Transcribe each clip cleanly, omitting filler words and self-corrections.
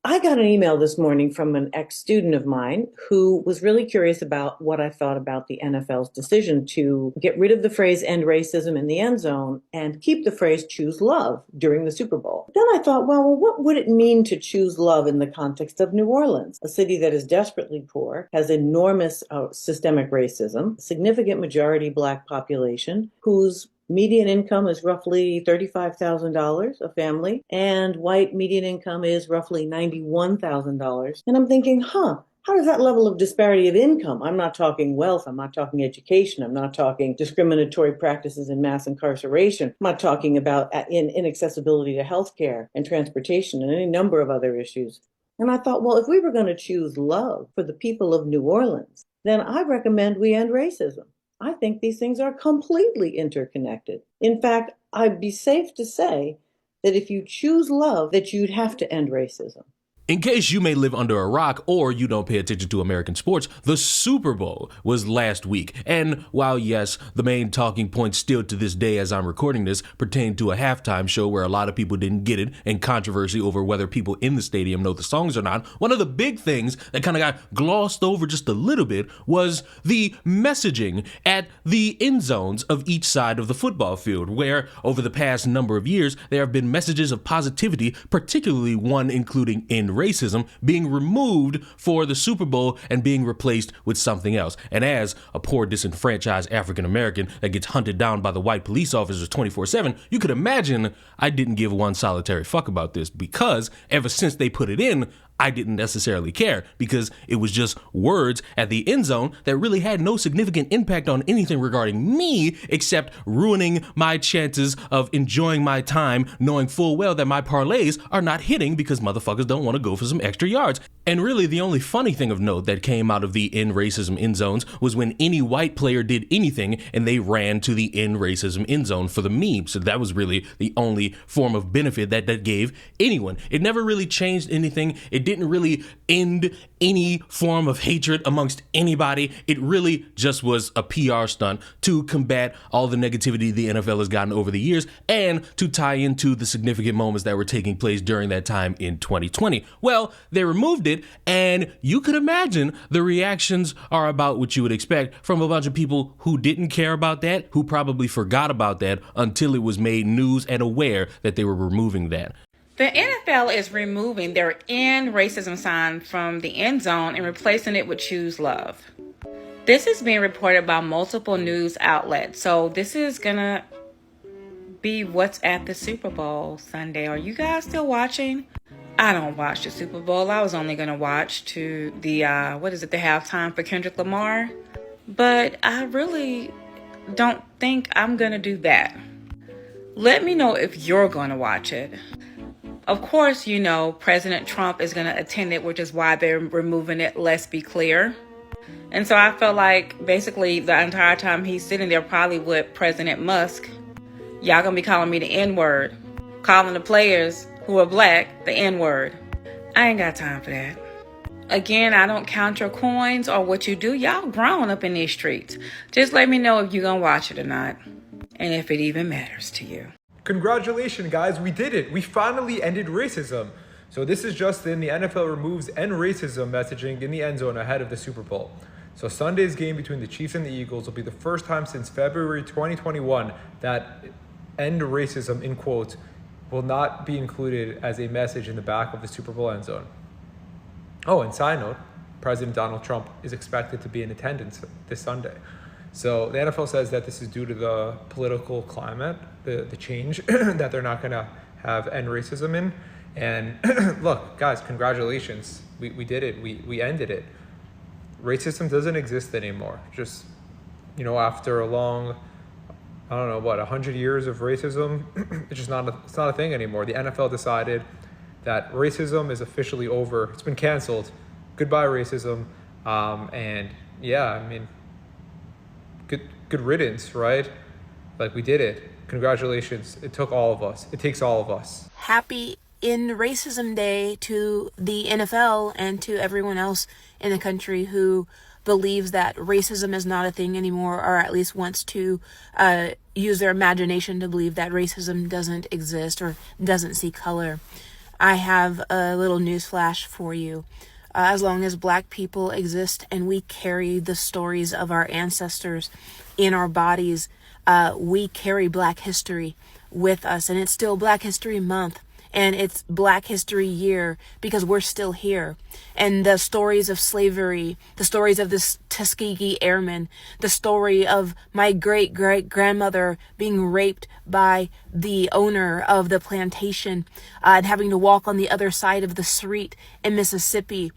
I got an email this morning from an ex-student of mine who was really curious about what I thought about the NFL's decision to get rid of the phrase end racism in the end zone and keep the phrase choose love during the Super Bowl. Then I thought, well, what would it mean to choose love in the context of New Orleans, a city that is desperately poor, has enormous systemic racism, significant majority Black population, whose median income is roughly $35,000 a family, and white median income is roughly $91,000. And I'm thinking, how does that level of disparity of income? I'm not talking wealth. I'm not talking education. I'm not talking discriminatory practices in mass incarceration. I'm not talking about inaccessibility to healthcare and transportation and any number of other issues. And I thought, well, if we were going to choose love for the people of New Orleans, then I recommend we end racism. I think these things are completely interconnected. In fact, I'd be safe to say that if you choose love, that you'd have to end racism. In case you may live under a rock or you don't pay attention to American sports, the Super Bowl was last week. And while, yes, the main talking points still to this day as I'm recording this pertain to a halftime show where a lot of people didn't get it and controversy over whether people in the stadium know the songs or not, one of the big things that kind of got glossed over just a little bit was the messaging at the end zones of each side of the football field, where over the past number of years, there have been messages of positivity, particularly one including end racism, being removed for the Super Bowl and being replaced with something else. And as a poor disenfranchised African American that gets hunted down by the white police officers 24/7, you could imagine I didn't give one solitary fuck about this, because ever since they put it in, I didn't necessarily care, because it was just words at the end zone that really had no significant impact on anything regarding me, except ruining my chances of enjoying my time, knowing full well that my parlays are not hitting because motherfuckers don't want to go for some extra yards. And really, the only funny thing of note that came out of the end racism end zones was when any white player did anything and they ran to the end racism end zone for the meme. So that was really the only form of benefit that gave anyone. It never really changed anything. It didn't really end any form of hatred amongst anybody. It really just was a PR stunt to combat all the negativity the NFL has gotten over the years and to tie into the significant moments that were taking place during that time in 2020. Well, they removed it, and you could imagine the reactions are about what you would expect from a bunch of people who didn't care about that, who probably forgot about that until it was made news and aware that they were removing that. The NFL is removing their end racism sign from the end zone and replacing it with choose love. This is being reported by multiple news outlets. So this is going to be what's at the Super Bowl Sunday. Are you guys still watching? I don't watch the Super Bowl. I was only going to watch to the, the halftime for Kendrick Lamar. But I really don't think I'm going to do that. Let me know if you're going to watch it. Of course, you know, President Trump is going to attend it, which is why they're removing it. Let's be clear. And so I felt like basically the entire time he's sitting there, probably with President Musk, y'all going to be calling me the N-word, calling the players who are black the N-word. I ain't got time for that. Again, I don't count your coins or what you do. Y'all grown up in these streets. Just let me know if you're going to watch it or not, and if it even matters to you. Congratulations, guys. We did it. We finally ended racism. So this is Justin. The NFL removes end racism messaging in the end zone ahead of the Super Bowl. So Sunday's game between the Chiefs and the Eagles will be the first time since February 2021 that end racism, in quotes, will not be included as a message in the back of the Super Bowl end zone. Oh, and side note, President Donald Trump is expected to be in attendance this Sunday. So the NFL says that this is due to the political climate, the change, that they're not going to have end racism in. And look, guys, congratulations. We did it. We ended it. Racism doesn't exist anymore. Just, you know, after a long, 100 years of racism, it's not a thing anymore. The NFL decided that racism is officially over. It's been canceled. Goodbye, racism. And yeah, I mean, good riddance, right? Like, we did it. Congratulations. It took all of us. It takes all of us. Happy End Racism Day to the NFL and to everyone else in the country who believes that racism is not a thing anymore, or at least wants to use their imagination to believe that racism doesn't exist or doesn't see color. I have a little news flash for you. As long as Black people exist and we carry the stories of our ancestors in our bodies, we carry Black history with us. And it's still Black History Month. And it's Black History Year because we're still here. And the stories of slavery, the stories of this Tuskegee Airman, the story of my great-great-grandmother being raped by the owner of the plantation and having to walk on the other side of the street in Mississippi.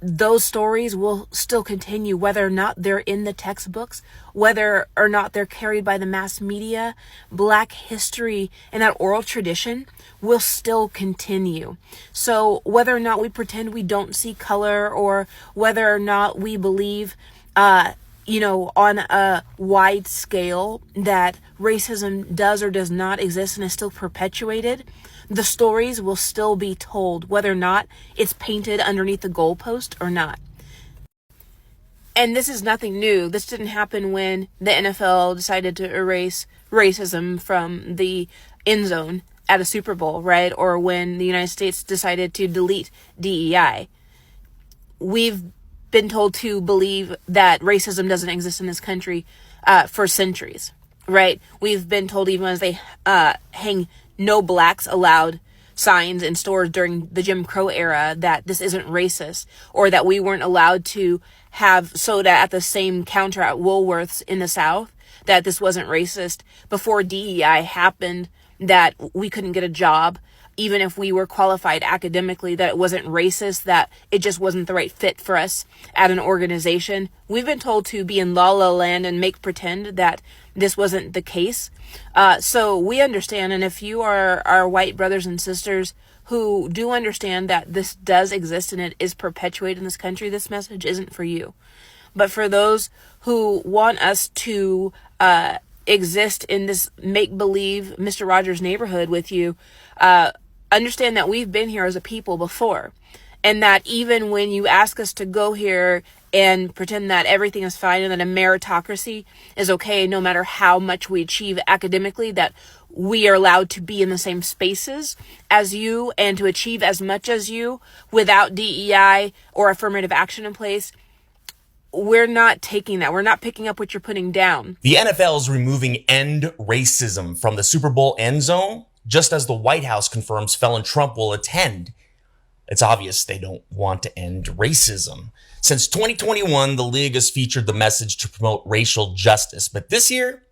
Those stories will still continue, whether or not they're in the textbooks, whether or not they're carried by the mass media. Black history and that oral tradition will still continue. So whether or not we pretend we don't see color, or whether or not we believe, on a wide scale that racism does or does not exist and is still perpetuated, the stories will still be told, whether or not it's painted underneath the goalpost or not. And this is nothing new. This didn't happen when the NFL decided to erase racism from the end zone at a Super Bowl, right? Or when the United States decided to delete DEI. We've been told to believe that racism doesn't exist in this country for centuries, right? We've been told, even as they hang "No Blacks Allowed" signs in stores during the Jim Crow era, that this isn't racist, or that we weren't allowed to have soda at the same counter at Woolworths in the South, that this wasn't racist. Before DEI happened, that we couldn't get a job, even if we were qualified academically, that it wasn't racist, that it just wasn't the right fit for us at an organization. We've been told to be in la la land and make pretend that this wasn't the case. So we understand, and if you are our white brothers and sisters who do understand that this does exist and it is perpetuated in this country, this message isn't for you. But for those who want us to exist in this make-believe Mr. Rogers neighborhood with you, understand that we've been here as a people before. And that even when you ask us to go here and pretend that everything is fine and that a meritocracy is okay, no matter how much we achieve academically, that we are allowed to be in the same spaces as you and to achieve as much as you without DEI or affirmative action in place, we're not taking that. We're not picking up what you're putting down. The NFL is removing "End Racism" from the Super Bowl end zone, just as the White House confirms felon Trump will attend. It's obvious they don't want to end racism. Since 2021, the league has featured the message to promote racial justice. But this year,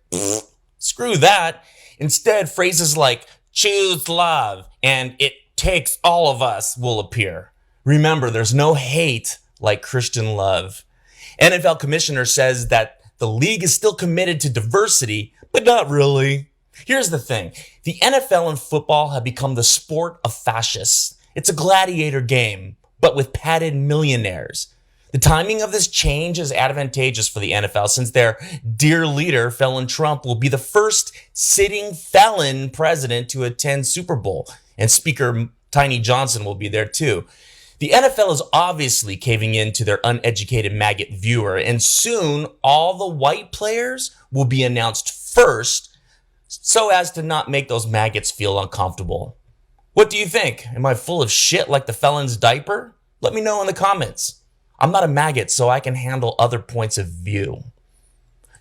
screw that. Instead, phrases like "choose love" and "it takes all of us" will appear. Remember, there's no hate like Christian love. NFL commissioner says that the league is still committed to diversity, but not really. Here's the thing. The NFL and football have become the sport of fascists. It's a gladiator game, but with padded millionaires. The timing of this change is advantageous for the NFL, since their dear leader, felon Trump, will be the first sitting felon president to attend Super Bowl, and Speaker Tiny Johnson will be there too. The NFL is obviously caving in to their uneducated maggot viewer, and soon all the white players will be announced first so as to not make those maggots feel uncomfortable. What do you think? Am I full of shit like the felon's diaper? Let me know in the comments. I'm not a maggot, so I can handle other points of view.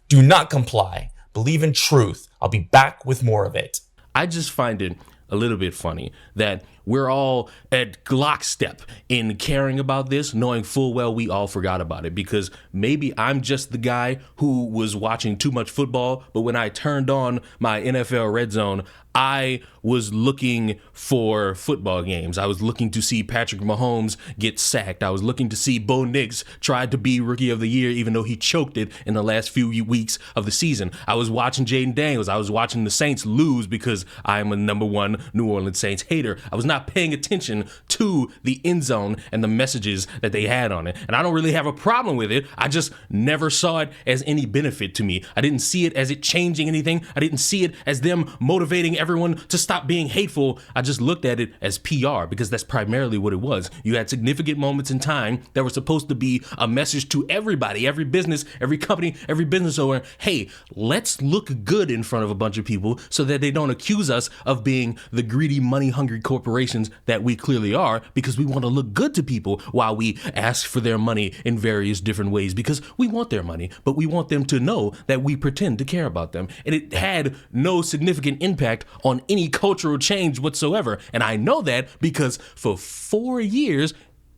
Do not comply. Believe in truth. I'll be back with more of it. I just find it a little bit funny that we're all at lockstep in caring about this, knowing full well we all forgot about it, because maybe I'm just the guy who was watching too much football, but when I turned on my NFL Red Zone, I was looking for football games. I was looking to see Patrick Mahomes get sacked. I was looking to see Bo Nix try to be Rookie of the Year, even though he choked it in the last few weeks of the season. I was watching Jaden Daniels. I was watching the Saints lose because I'm a #1 New Orleans Saints hater. I was not paying attention to the end zone and the messages that they had on it. And I don't really have a problem with it. I just never saw it as any benefit to me. I didn't see it as it changing anything. I didn't see it as them motivating everyone to stop being hateful. I just looked at it as PR, because that's primarily what it was. You had significant moments in time that were supposed to be a message to everybody, every business, every company, every business owner. Hey, let's look good in front of a bunch of people so that they don't accuse us of being the greedy, money-hungry corporation corporations that we clearly are, because we want to look good to people while we ask for their money in various different ways, because we want their money, but we want them to know that we pretend to care about them. And it had no significant impact on any cultural change whatsoever. And I know that because for 4 years,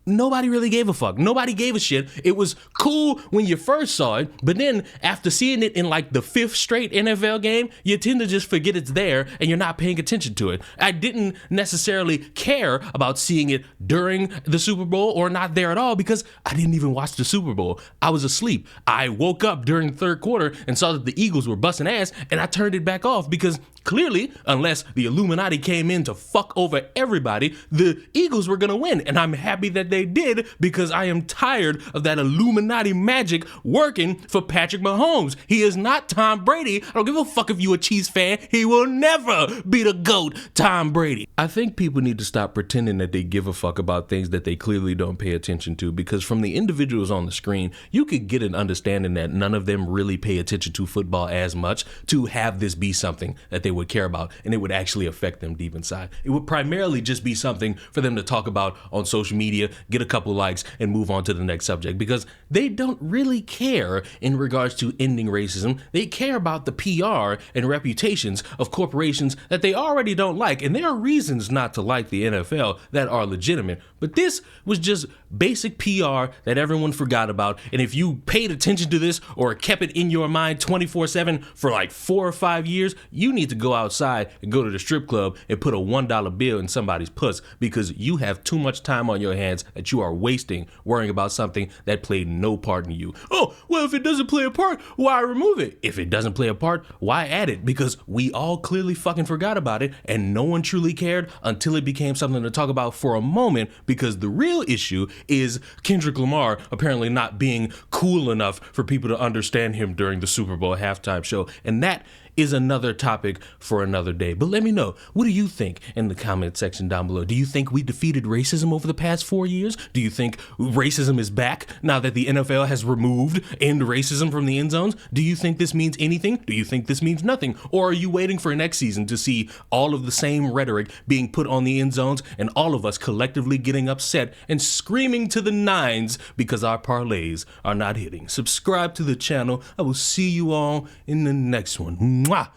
nobody really gave a fuck. Nobody gave a shit. It was cool when you first saw it, but then after seeing it in like the 5th straight NFL game, you tend to just forget it's there and you're not paying attention to it. I didn't necessarily care about seeing it during the Super Bowl or not there at all because I didn't even watch the Super Bowl. I was asleep. I woke up during the third quarter and saw that the Eagles were busting ass, and I turned it back off because clearly, unless the Illuminati came in to fuck over everybody, the Eagles were gonna win. And I'm happy that they did, because I am tired of that Illuminati magic working for Patrick Mahomes. He is not Tom Brady. I don't give a fuck if you a Chiefs fan. He will never be the GOAT, Tom Brady. I think people need to stop pretending that they give a fuck about things that they clearly don't pay attention to, because from the individuals on the screen, you could get an understanding that none of them really pay attention to football as much to have this be something that they would care about and it would actually affect them deep inside. It would primarily just be something for them to talk about on social media, get a couple likes, and move on to the next subject, because they don't really care in regards to ending racism. They care about the PR and reputations of corporations that they already don't like, and there are reasons not to like the NFL that are legitimate, but this was just basic PR that everyone forgot about. And if you paid attention to this or kept it in your mind 24/7 for like 4 or 5 years, you need to go outside and go to the strip club and put a $1 bill in somebody's puss, because you have too much time on your hands that you are wasting worrying about something that played no part in you. Oh, well, if it doesn't play a part, why remove it? If it doesn't play a part, why add it? Because we all clearly fucking forgot about it, and no one truly cared until it became something to talk about for a moment, because the real issue is Kendrick Lamar apparently not being cool enough for people to understand him during the Super Bowl halftime show. And that is another topic for another day. But let me know, what do you think in the comment section down below? Do you think we defeated racism over the past 4 years? Do you think racism is back now that the NFL has removed end racism from the end zones? Do you think this means anything? Do you think this means nothing? Or are you waiting for next season to see all of the same rhetoric being put on the end zones and all of us collectively getting upset and screaming to the nines because our parlays are not hitting? Subscribe to the channel. I will see you all in the next one. Mwah!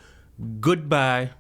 Goodbye.